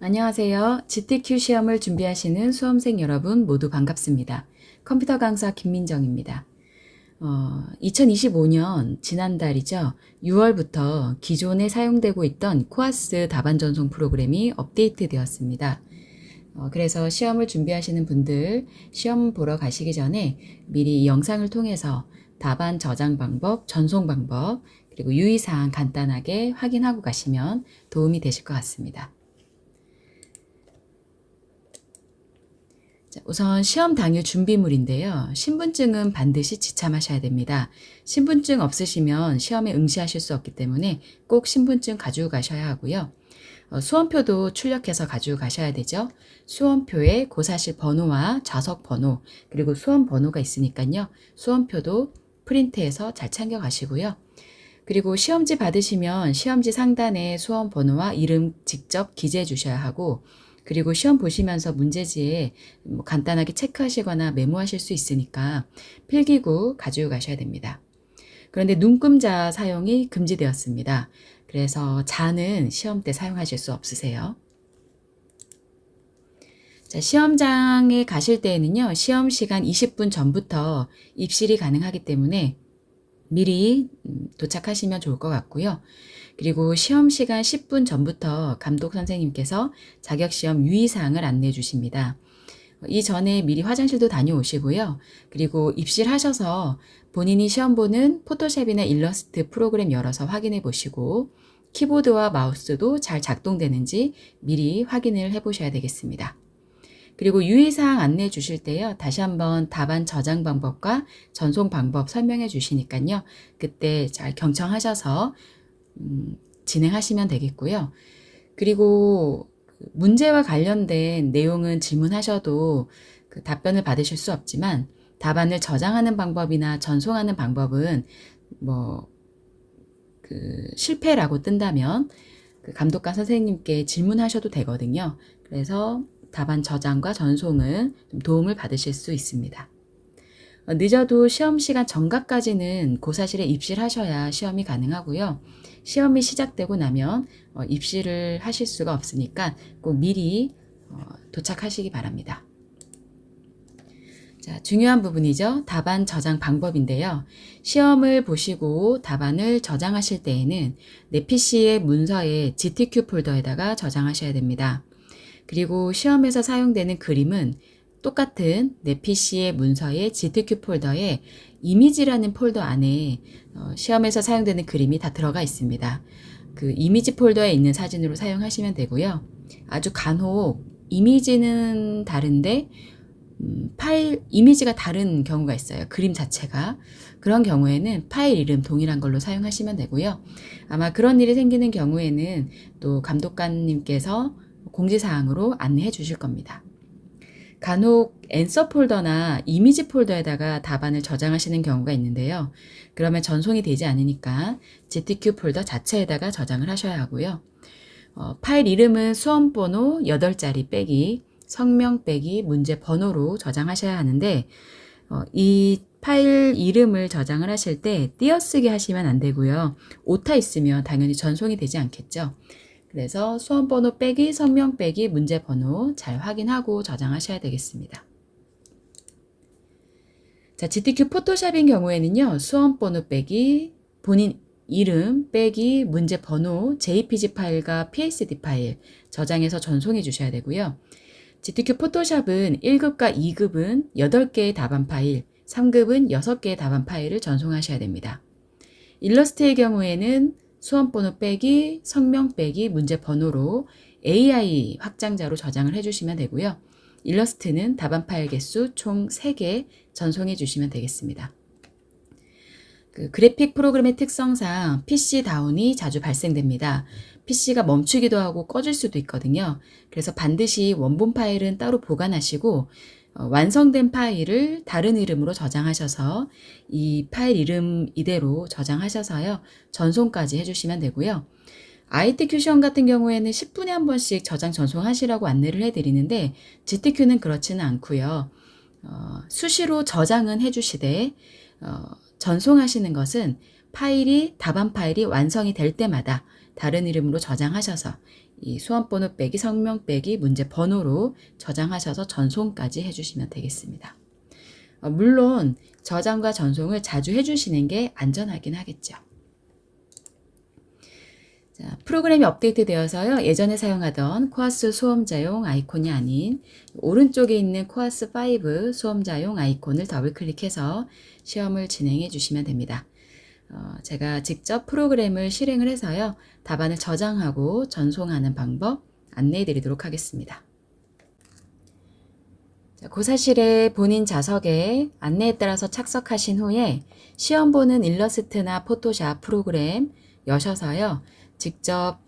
안녕하세요. GTQ 시험을 준비하시는 수험생 여러분 모두 반갑습니다. 컴퓨터 강사 김민정입니다. 2025년 지난달이죠. 6월부터 기존에 사용되고 있던 코아스 답안 전송 프로그램이 업데이트 되었습니다. 그래서 시험을 준비하시는 분들 시험 보러 가시기 전에 미리 이 영상을 통해서 답안 저장 방법, 전송 방법, 그리고 유의사항 간단하게 확인하고 가시면 도움이 되실 것 같습니다. 우선 시험 당일 준비물인데요. 신분증은 반드시 지참하셔야 됩니다. 신분증 없으시면 시험에 응시하실 수 없기 때문에 꼭 신분증 가지고 가셔야 하고요. 수험표도 출력해서 가지고 가셔야 되죠. 수험표에 고사실 번호와 좌석 번호, 그리고 수험 번호가 있으니까요. 수험표도 프린트해서 잘 챙겨 가시고요. 그리고 시험지 받으시면 시험지 상단에 수험 번호와 이름 직접 기재해 주셔야 하고, 그리고 시험 보시면서 문제지에 간단하게 체크하시거나 메모하실 수 있으니까 필기구 가지고 가셔야 됩니다. 그런데 눈금자 사용이 금지되었습니다. 그래서 자는 시험 때 사용하실 수 없으세요. 자, 시험장에 가실 때에는요, 시험 시간 20분 전부터 입실이 가능하기 때문에 미리 도착하시면 좋을 것 같고요. 그리고 시험 시간 10분 전부터 감독 선생님께서 자격시험 유의사항을 안내해 주십니다. 이전에 미리 화장실도 다녀오시고요. 그리고 입실하셔서 본인이 시험 보는 포토샵이나 일러스트 프로그램 열어서 확인해 보시고 키보드와 마우스도 잘 작동되는지 미리 확인을 해 보셔야 되겠습니다. 그리고 유의사항 안내해 주실 때요. 다시 한번 답안 저장 방법과 전송 방법 설명해 주시니까요. 그때 잘 경청하셔서 진행하시면 되겠고요. 그리고 문제와 관련된 내용은 질문하셔도 그 답변을 받으실 수 없지만 답안을 저장하는 방법이나 전송하는 방법은 실패라고 뜬다면 그 감독관 선생님께 질문하셔도 되거든요. 그래서 답안 저장과 전송은 좀 도움을 받으실 수 있습니다. 늦어도 시험 시간 전각까지는 고사실에 입실하셔야 시험이 가능하고요. 시험이 시작되고 나면 입실을 하실 수가 없으니까 꼭 미리 도착하시기 바랍니다. 자, 중요한 부분이죠. 답안 저장 방법인데요. 시험을 보시고 답안을 저장하실 때에는 내 PC의 문서에 GTQ 폴더에다가 저장하셔야 됩니다. 그리고 시험에서 사용되는 그림은 똑같은 내 PC의 문서의 GTQ 폴더에 이미지라는 폴더 안에 시험에서 사용되는 그림이 다 들어가 있습니다. 그 이미지 폴더에 있는 사진으로 사용하시면 되고요. 아주 간혹 이미지는 다른데 파일 이미지가 다른 경우가 있어요. 그림 자체가. 그런 경우에는 파일 이름 동일한 걸로 사용하시면 되고요. 아마 그런 일이 생기는 경우에는 또 감독관님께서 공지사항으로 안내해 주실 겁니다. 간혹 앤서 폴더나 이미지 폴더에다가 답안을 저장하시는 경우가 있는데요. 그러면 전송이 되지 않으니까 GTQ 폴더 자체에다가 저장을 하셔야 하고요. 파일 이름은 수험번호 8자리 빼기 성명 빼기 문제 번호로 저장하셔야 하는데 이 파일 이름을 저장을 하실 때 띄어쓰기 하시면 안 되고요. 오타 있으면 당연히 전송이 되지 않겠죠. 그래서 수험번호 빼기 성명 빼기 문제 번호 잘 확인하고 저장하셔야 되겠습니다. 자, GTQ 포토샵인 경우에는요. 수험번호 빼기 본인 이름 빼기 문제 번호 JPG 파일과 PSD 파일 저장해서 전송해 주셔야 되고요. GTQ 포토샵은 1급과 2급은 8개의 답안 파일, 3급은 6개의 답안 파일을 전송하셔야 됩니다. 일러스트의 경우에는 수험번호 빼기, 성명 빼기, 문제 번호로 AI 확장자로 저장을 해주시면 되고요. 일러스트는 답안 파일 개수 총 3개 전송해 주시면 되겠습니다. 그 그래픽 프로그램의 특성상 PC 다운이 자주 발생됩니다. PC가 멈추기도 하고 꺼질 수도 있거든요. 그래서 반드시 원본 파일은 따로 보관하시고 완성된 파일을 다른 이름으로 저장하셔서 이 파일 이름 이대로 저장하셔서요. 전송까지 해주시면 되고요. IT 큐션 같은 경우에는 10분에 한 번씩 저장 전송하시라고 안내를 해드리는데 GTQ는 그렇지는 않고요. 수시로 저장은 해주시되 전송하시는 것은 답안 파일이 완성이 될 때마다 다른 이름으로 저장하셔서 이 수험번호 빼기 성명 빼기 문제 번호로 저장하셔서 전송까지 해주시면 되겠습니다. 물론 저장과 전송을 자주 해주시는 게 안전하긴 하겠죠. 자, 프로그램이 업데이트 되어서요. 예전에 사용하던 코아스 수험자용 아이콘이 아닌 오른쪽에 있는 코아스 5 수험자용 아이콘을 더블 클릭해서 시험을 진행해 주시면 됩니다. 제가 직접 프로그램을 실행을 해서요. 답안을 저장하고 전송하는 방법 안내해 드리도록 하겠습니다. 자, 고사실에 본인 자석에 안내에 따라서 착석하신 후에 시험 보는 일러스트나 포토샵 프로그램 여셔서요. 직접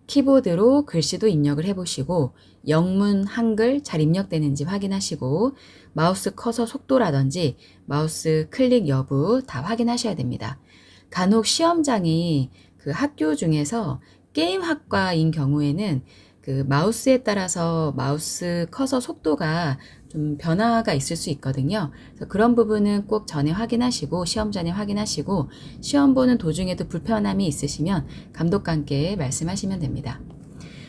키보드로 글씨도 입력을 해보시고 영문, 한글 잘 입력되는지 확인하시고 마우스 커서 속도라든지 마우스 클릭 여부 다 확인하셔야 됩니다. 간혹 시험장이 그 학교 중에서 게임학과인 경우에는 그 마우스에 따라서 마우스 커서 속도가 좀 변화가 있을 수 있거든요. 그래서 그런 부분은 꼭 전에 확인하시고 시험 전에 확인하시고 시험 보는 도중에도 불편함이 있으시면 감독관께 말씀하시면 됩니다.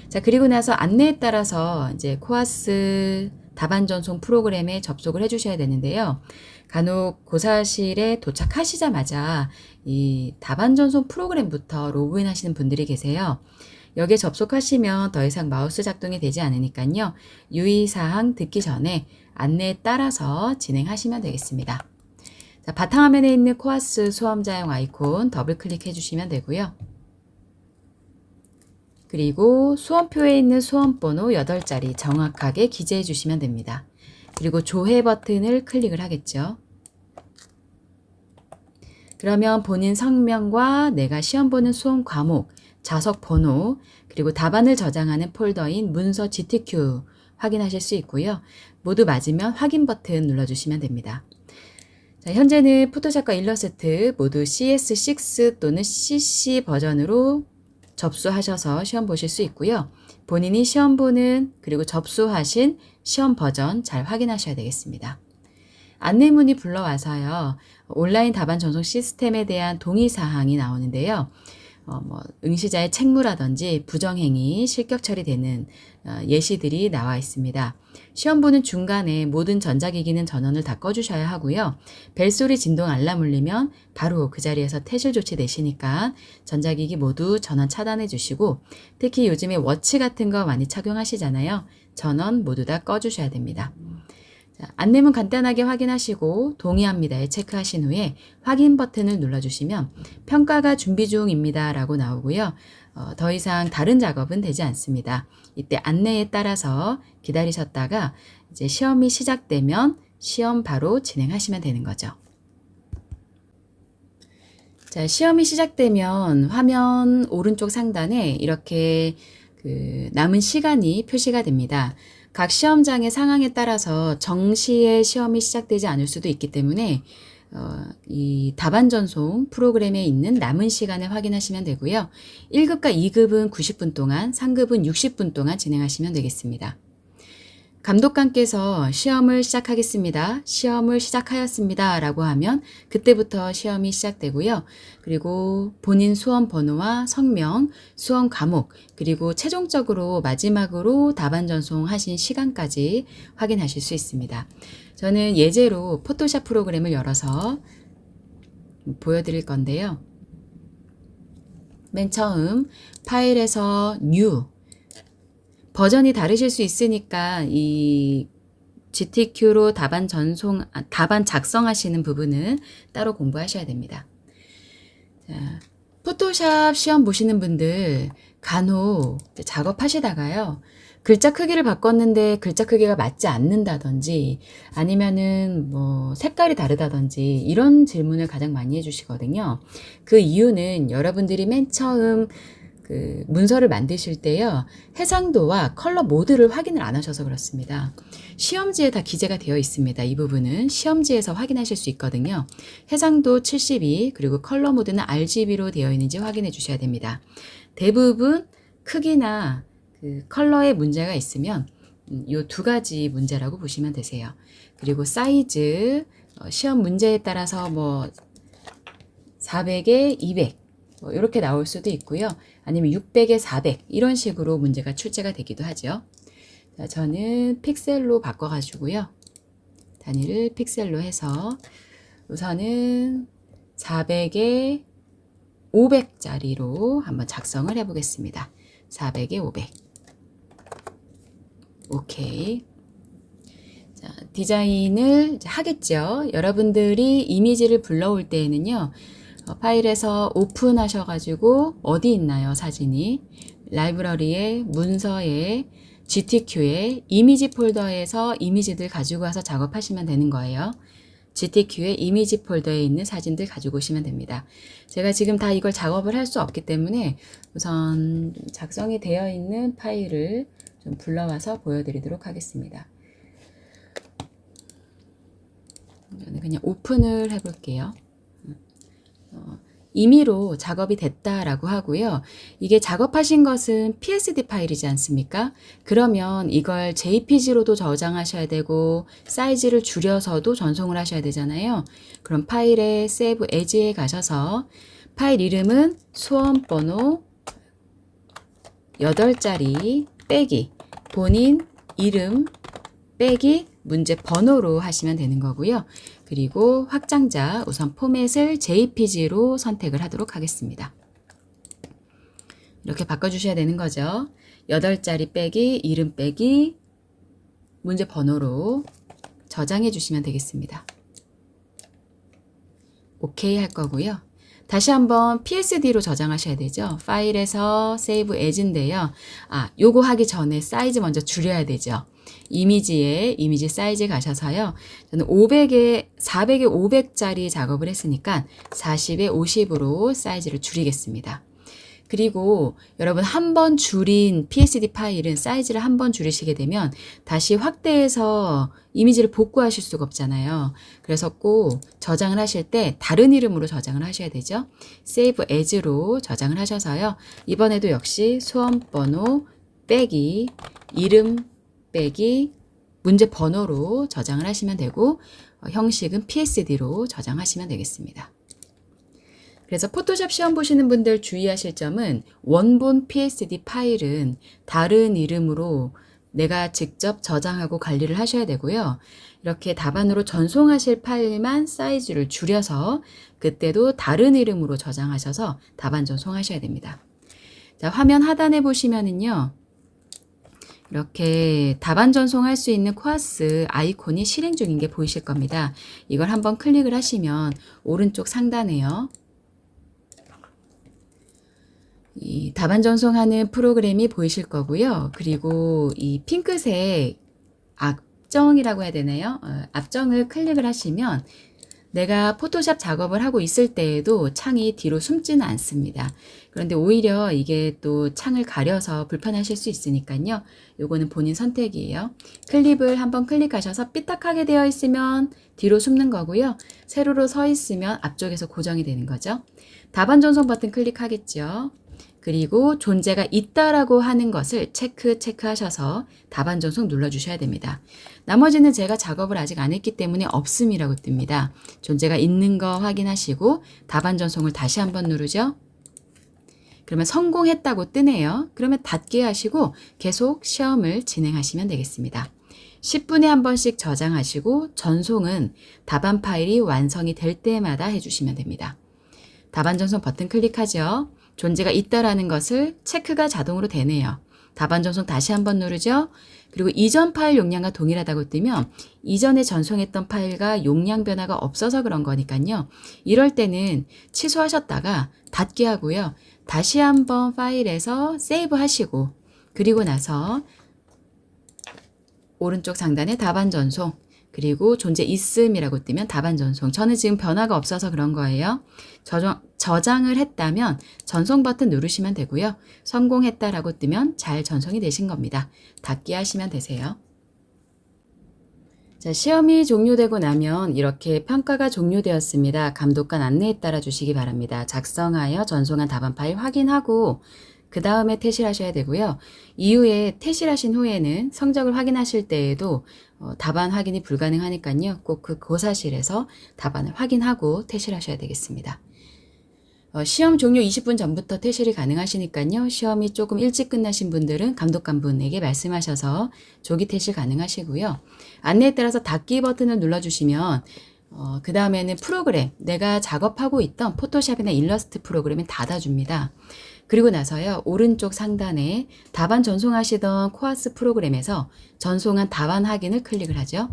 자, 그리고 나서 안내에 따라서 이제 코아스 답안 전송 프로그램에 접속을 해주셔야 되는데요. 간혹 고사실에 도착하시자마자 이 답안 전송 프로그램부터 로그인 하시는 분들이 계세요. 여기에 접속하시면 더 이상 마우스 작동이 되지 않으니까요. 유의사항 듣기 전에 안내에 따라서 진행하시면 되겠습니다. 자, 바탕화면에 있는 코아스 수험자용 아이콘 더블 클릭해 주시면 되고요. 그리고 수험표에 있는 수험번호 8자리 정확하게 기재해 주시면 됩니다. 그리고 조회 버튼을 클릭을 하겠죠. 그러면 본인 성명과 내가 시험 보는 수험 과목, 자석 번호, 그리고 답안을 저장하는 폴더인 문서 GTQ 확인하실 수 있고요. 모두 맞으면 확인 버튼 눌러주시면 됩니다. 자, 현재는 포토샵과 일러스트 모두 CS6 또는 CC 버전으로 접수하셔서 시험 보실 수 있고요. 본인이 시험 보는 그리고 접수하신 시험 버전 잘 확인하셔야 되겠습니다. 안내문이 불러와서요. 온라인 답안 전송 시스템에 대한 동의사항이 나오는데요. 응시자의 책무라든지 부정행위, 실격 처리되는 예시들이 나와 있습니다. 시험 보는 중간에 모든 전자기기는 전원을 다 꺼주셔야 하고요. 벨소리 진동 알람 울리면 바로 그 자리에서 퇴실 조치 내시니까 전자기기 모두 전원 차단해 주시고 특히 요즘에 워치 같은 거 많이 착용하시잖아요. 전원 모두 다 꺼주셔야 됩니다. 안내문 간단하게 확인하시고 동의합니다에 체크하신 후에 확인 버튼을 눌러주시면 평가가 준비 중입니다 라고 나오고요. 더 이상 다른 작업은 되지 않습니다. 이때 안내에 따라서 기다리셨다가 이제 시험이 시작되면 시험 바로 진행하시면 되는 거죠. 자, 시험이 시작되면 화면 오른쪽 상단에 이렇게 남은 시간이 표시가 됩니다. 각 시험장의 상황에 따라서 정시에 시험이 시작되지 않을 수도 있기 때문에 이 답안 전송 프로그램에 있는 남은 시간을 확인하시면 되고요. 1급과 2급은 90분 동안, 3급은 60분 동안 진행하시면 되겠습니다. 감독관께서 시험을 시작하겠습니다. 시험을 시작하였습니다. 라고 하면 그때부터 시험이 시작되고요. 그리고 본인 수험 번호와 성명, 수험 과목, 그리고 최종적으로 마지막으로 답안 전송하신 시간까지 확인하실 수 있습니다. 저는 예제로 포토샵 프로그램을 열어서 보여드릴 건데요. 맨 처음 파일에서 New 버전이 다르실 수 있으니까 이 GTQ로 답안 작성하시는 부분은 따로 공부하셔야 됩니다. 자, 포토샵 시험 보시는 분들 간혹 작업하시다가요. 글자 크기를 바꿨는데 글자 크기가 맞지 않는다든지 아니면은 색깔이 다르다든지 이런 질문을 가장 많이 해주시거든요. 그 이유는 여러분들이 맨 처음 문서를 만드실 때요. 해상도와 컬러 모드를 확인을 안 하셔서 그렇습니다. 시험지에 다 기재가 되어 있습니다. 이 부분은 시험지에서 확인하실 수 있거든요. 해상도 72 그리고 컬러 모드는 RGB로 되어 있는지 확인해 주셔야 됩니다. 대부분 크기나 컬러에 문제가 있으면 이 두 가지 문제라고 보시면 되세요. 그리고 사이즈, 시험 문제에 따라서 400에 200 이렇게 나올 수도 있고요. 아니면 600에 400 이런 식으로 문제가 출제가 되기도 하죠. 자, 저는 픽셀로 바꿔가지고요. 단위를 픽셀로 해서 우선은 400에 500짜리로 한번 작성을 해보겠습니다. 400에 500. 오케이. 자, 디자인을 하겠죠. 여러분들이 이미지를 불러올 때에는요. 파일에서 오픈하셔가지고 어디 있나요? 사진이. 라이브러리에, 문서에, GTQ에, 이미지 폴더에서 이미지들 가지고 와서 작업하시면 되는 거예요. GTQ에 이미지 폴더에 있는 사진들 가지고 오시면 됩니다. 제가 지금 다 이걸 작업을 할 수 없기 때문에 우선 작성이 되어 있는 파일을 좀 불러와서 보여드리도록 하겠습니다. 저는 그냥 오픈을 해볼게요. 임의로 작업이 됐다라고 하고요. 이게 작업하신 것은 PSD 파일이지 않습니까? 그러면 이걸 JPG로도 저장하셔야 되고 사이즈를 줄여서도 전송을 하셔야 되잖아요. 그럼 파일에 Save As에 가셔서 파일 이름은 수험번호 8자리 빼기 본인 이름 빼기 문제 번호로 하시면 되는 거고요. 그리고 확장자 우선 포맷을 JPG로 선택을 하도록 하겠습니다. 이렇게 바꿔주셔야 되는 거죠. 8자리 빼기 이름 빼기 문제 번호로 저장해 주시면 되겠습니다. 오케이 할 거고요. 다시 한번 PSD로 저장하셔야 되죠. 파일에서 Save As인데요. 요거 하기 전에 사이즈 먼저 줄여야 되죠. 이미지에 이미지 사이즈 가셔서요. 저는 400에 500짜리 작업을 했으니까 40에 50으로 사이즈를 줄이겠습니다. 그리고 여러분 한 번 줄인 PSD 파일은 사이즈를 한 번 줄이시게 되면 다시 확대해서 이미지를 복구하실 수가 없잖아요. 그래서 꼭 저장을 하실 때 다른 이름으로 저장을 하셔야 되죠. Save As로 저장을 하셔서요. 이번에도 역시 수험번호 빼기 이름 빼기 문제 번호로 저장을 하시면 되고 형식은 PSD로 저장하시면 되겠습니다. 그래서 포토샵 시험 보시는 분들 주의하실 점은 원본 PSD 파일은 다른 이름으로 내가 직접 저장하고 관리를 하셔야 되고요. 이렇게 답안으로 전송하실 파일만 사이즈를 줄여서 그때도 다른 이름으로 저장하셔서 답안 전송하셔야 됩니다. 자, 화면 하단에 보시면은요. 이렇게 답안 전송할 수 있는 코아스 아이콘이 실행 중인 게 보이실 겁니다. 이걸 한번 클릭을 하시면 오른쪽 상단에요. 이 답안 전송하는 프로그램이 보이실 거고요. 그리고 이 핑크색 앞정이라고 해야 되나요? 앞정을 클릭을 하시면 내가 포토샵 작업을 하고 있을 때에도 창이 뒤로 숨지는 않습니다. 그런데 오히려 이게 또 창을 가려서 불편하실 수 있으니까요. 요거는 본인 선택이에요. 클립을 한번 클릭하셔서 삐딱하게 되어 있으면 뒤로 숨는 거고요. 세로로 서 있으면 앞쪽에서 고정이 되는 거죠. 답안 전송 버튼 클릭하겠죠. 그리고 존재가 있다라고 하는 것을 체크하셔서 답안 전송 눌러주셔야 됩니다. 나머지는 제가 작업을 아직 안 했기 때문에 없음이라고 뜹니다. 존재가 있는 거 확인하시고 답안 전송을 다시 한번 누르죠. 그러면 성공했다고 뜨네요. 그러면 닫게 하시고 계속 시험을 진행하시면 되겠습니다. 10분에 한 번씩 저장하시고 전송은 답안 파일이 완성이 될 때마다 해주시면 됩니다. 답안 전송 버튼 클릭하죠. 존재가 있다라는 것을 체크가 자동으로 되네요. 답안 전송 다시 한번 누르죠. 그리고 이전 파일 용량과 동일하다고 뜨면 이전에 전송했던 파일과 용량 변화가 없어서 그런 거니까요. 이럴 때는 취소하셨다가 닫게 하고요. 다시 한번 파일에서 세이브 하시고 그리고 나서 오른쪽 상단에 답안 전송 그리고 존재 있음이라고 뜨면 답안 전송. 저는 지금 변화가 없어서 그런 거예요. 저장을 했다면 전송 버튼 누르시면 되고요. 성공했다라고 뜨면 잘 전송이 되신 겁니다. 닫기 하시면 되세요. 자, 시험이 종료되고 나면 이렇게 평가가 종료되었습니다. 감독관 안내에 따라 주시기 바랍니다. 작성하여 전송한 답안 파일 확인하고 그 다음에 퇴실하셔야 되고요. 이후에 퇴실하신 후에는 성적을 확인하실 때에도 답안 확인이 불가능하니까요. 꼭 그 고사실에서 답안을 확인하고 퇴실하셔야 되겠습니다. 시험 종료 20분 전부터 퇴실이 가능하시니까요. 시험이 조금 일찍 끝나신 분들은 감독관분에게 말씀하셔서 조기 퇴실 가능하시고요. 안내에 따라서 닫기 버튼을 눌러주시면 그 다음에는 프로그램, 내가 작업하고 있던 포토샵이나 일러스트 프로그램을 닫아줍니다. 그리고 나서요, 오른쪽 상단에 답안 전송하시던 코아스 프로그램에서 전송한 답안 확인을 클릭을 하죠.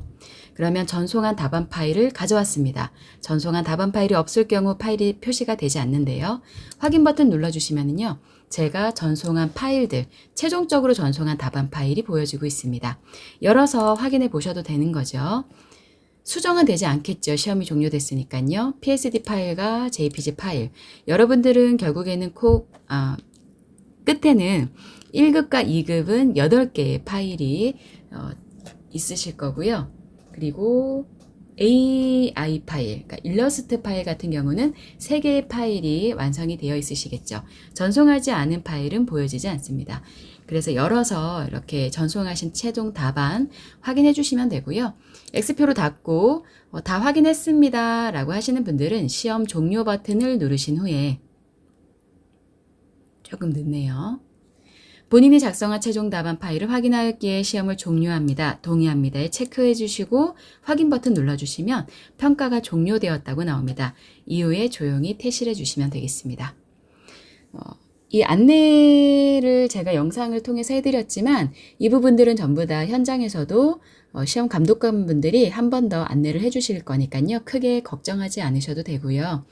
그러면 전송한 답안 파일을 가져왔습니다. 전송한 답안 파일이 없을 경우 파일이 표시가 되지 않는데요. 확인 버튼 눌러주시면요, 제가 전송한 파일들, 최종적으로 전송한 답안 파일이 보여지고 있습니다. 열어서 확인해 보셔도 되는 거죠. 수정은 되지 않겠죠. 시험이 종료됐으니까요. PSD 파일과 JPG 파일. 여러분들은 결국에는 끝에는 1급과 2급은 8개의 파일이 있으실 거고요. 그리고 AI 파일, 그러니까 일러스트 파일 같은 경우는 3개의 파일이 완성이 되어 있으시겠죠. 전송하지 않은 파일은 보여지지 않습니다. 그래서 열어서 이렇게 전송하신 최종 답안 확인해 주시면 되고요. X표로 닫고 다 확인했습니다 라고 하시는 분들은 시험 종료 버튼을 누르신 후에, 조금 늦네요. 본인이 작성한 최종 답안 파일을 확인하였기에 시험을 종료합니다. 동의합니다에 체크해 주시고 확인 버튼 눌러주시면 평가가 종료되었다고 나옵니다. 이후에 조용히 퇴실해 주시면 되겠습니다. 이 안내를 제가 영상을 통해서 해드렸지만 이 부분들은 전부 다 현장에서도 시험 감독관분들이 한 번 더 안내를 해주실 거니까요. 크게 걱정하지 않으셔도 되고요.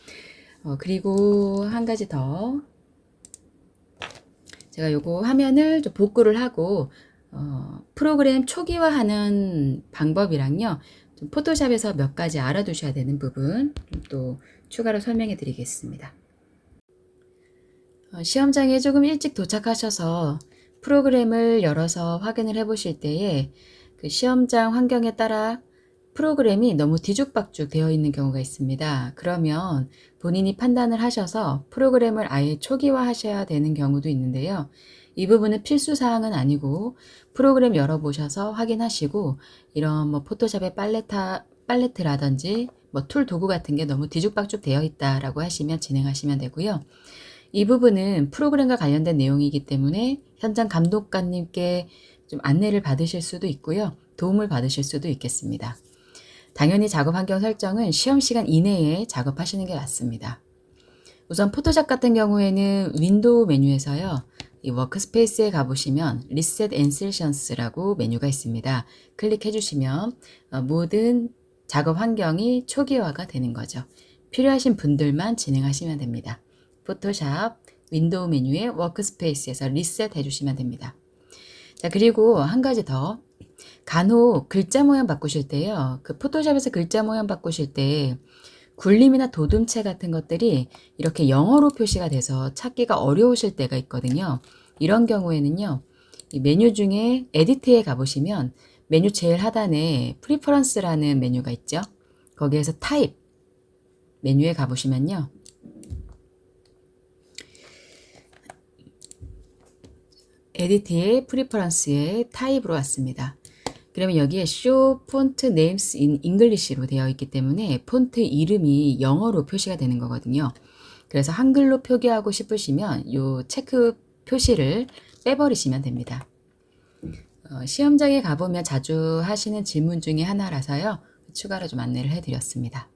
그리고 한 가지 더, 제가 요거 화면을 좀 복구를 하고 프로그램 초기화하는 방법이랑요, 좀 포토샵에서 몇 가지 알아두셔야 되는 부분 또 추가로 설명해 드리겠습니다. 시험장에 조금 일찍 도착하셔서 프로그램을 열어서 확인을 해 보실 때에 그 시험장 환경에 따라 프로그램이 너무 뒤죽박죽 되어 있는 경우가 있습니다. 그러면 본인이 판단을 하셔서 프로그램을 아예 초기화 하셔야 되는 경우도 있는데요. 이 부분은 필수 사항은 아니고 프로그램 열어보셔서 확인하시고, 이런 뭐 포토샵의 팔레트라든지 뭐 툴 도구 같은 게 너무 뒤죽박죽 되어 있다라고 하시면 진행하시면 되고요. 이 부분은 프로그램과 관련된 내용이기 때문에 현장 감독관님께 좀 안내를 받으실 수도 있고요. 도움을 받으실 수도 있겠습니다. 당연히 작업 환경 설정은 시험 시간 이내에 작업하시는 게 맞습니다. 우선 포토샵 같은 경우에는 윈도우 메뉴에서요, 이 워크스페이스에 가보시면 리셋 앤 세션스라고 메뉴가 있습니다. 클릭해 주시면 모든 작업 환경이 초기화가 되는 거죠. 필요하신 분들만 진행하시면 됩니다. 포토샵 윈도우 메뉴의 워크스페이스에서 리셋 해주시면 됩니다. 자, 그리고 한 가지 더, 간혹 글자 모양 바꾸실 때요, 그 포토샵에서 글자 모양 바꾸실 때 굴림이나 도둠체 같은 것들이 이렇게 영어로 표시가 돼서 찾기가 어려우실 때가 있거든요. 이런 경우에는요, 이 메뉴 중에 에디트에 가보시면 메뉴 제일 하단에 프리퍼런스라는 메뉴가 있죠. 거기에서 타입 메뉴에 가보시면요, 에디트의 프리퍼런스의 타입으로 왔습니다. 그러면 여기에 Show Font Names in English로 되어 있기 때문에 폰트 이름이 영어로 표시가 되는 거거든요. 그래서 한글로 표기하고 싶으시면 이 체크 표시를 빼버리시면 됩니다. 시험장에 가보면 자주 하시는 질문 중에 하나라서요, 추가로 좀 안내를 해드렸습니다.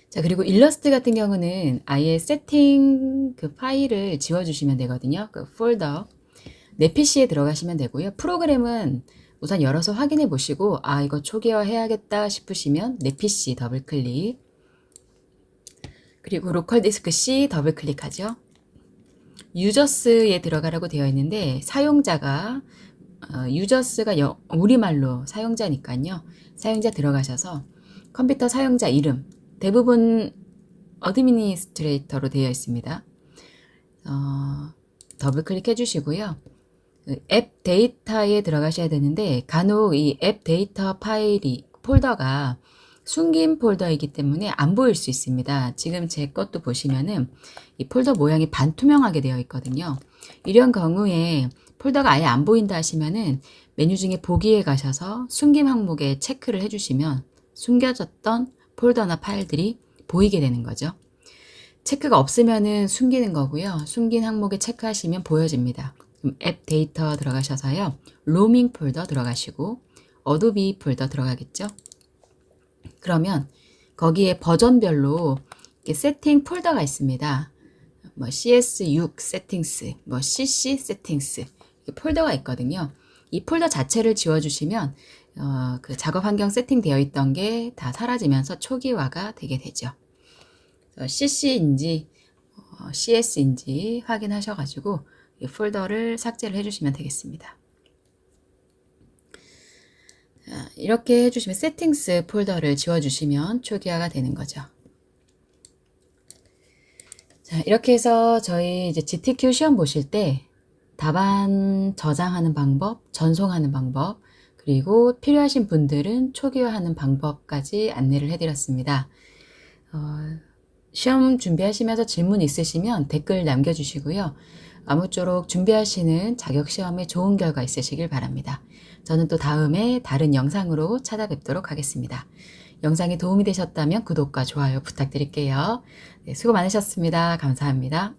자, 그리고 일러스트 같은 경우는 아예 세팅 그 파일을 지워주시면 되거든요. 그 폴더 내 PC에 들어가시면 되고요. 프로그램은 우선 열어서 확인해 보시고, 아, 이거 초기화 해야겠다 싶으시면 내 PC 더블 클릭, 그리고 로컬 디스크 C 더블 클릭하죠. 유저스에 들어가라고 되어 있는데 사용자가 유저스가 우리말로 사용자니까요. 사용자 들어가셔서 컴퓨터 사용자 이름, 대부분 어드미니스트레이터로 되어 있습니다. 더블 클릭해 주시고요. 앱 데이터에 들어가셔야 되는데 간혹 이 앱 데이터 폴더가 숨긴 폴더이기 때문에 안 보일 수 있습니다. 지금 제 것도 보시면은 이 폴더 모양이 반투명하게 되어 있거든요. 이런 경우에 폴더가 아예 안 보인다 하시면은 메뉴 중에 보기에 가셔서 숨김 항목에 체크를 해주시면 숨겨졌던 폴더나 파일들이 보이게 되는 거죠. 체크가 없으면은 숨기는 거고요. 숨긴 항목에 체크하시면 보여집니다. 그럼 앱 데이터 들어가셔서요. 로밍 폴더 들어가시고 어도비 폴더 들어가겠죠. 그러면 거기에 버전별로 이렇게 세팅 폴더가 있습니다. 뭐 CS6 세팅스, 뭐 CC 세팅스 이렇게 폴더가 있거든요. 이 폴더 자체를 지워주시면 그 작업 환경 세팅되어 있던 게 다 사라지면서 초기화가 되게 되죠. CC인지 CS인지 확인하셔가지고 이 폴더를 삭제를 해주시면 되겠습니다. 이렇게 해주시면 세팅스 폴더를 지워주시면 초기화가 되는 거죠. 자, 이렇게 해서 저희 이제 GTQ 시험 보실 때 답안 저장하는 방법, 전송하는 방법, 그리고 필요하신 분들은 초기화하는 방법까지 안내를 해드렸습니다. 시험 준비하시면서 질문 있으시면 댓글 남겨주시고요. 아무쪼록 준비하시는 자격시험에 좋은 결과 있으시길 바랍니다. 저는 또 다음에 다른 영상으로 찾아뵙도록 하겠습니다. 영상이 도움이 되셨다면 구독과 좋아요 부탁드릴게요. 네, 수고 많으셨습니다. 감사합니다.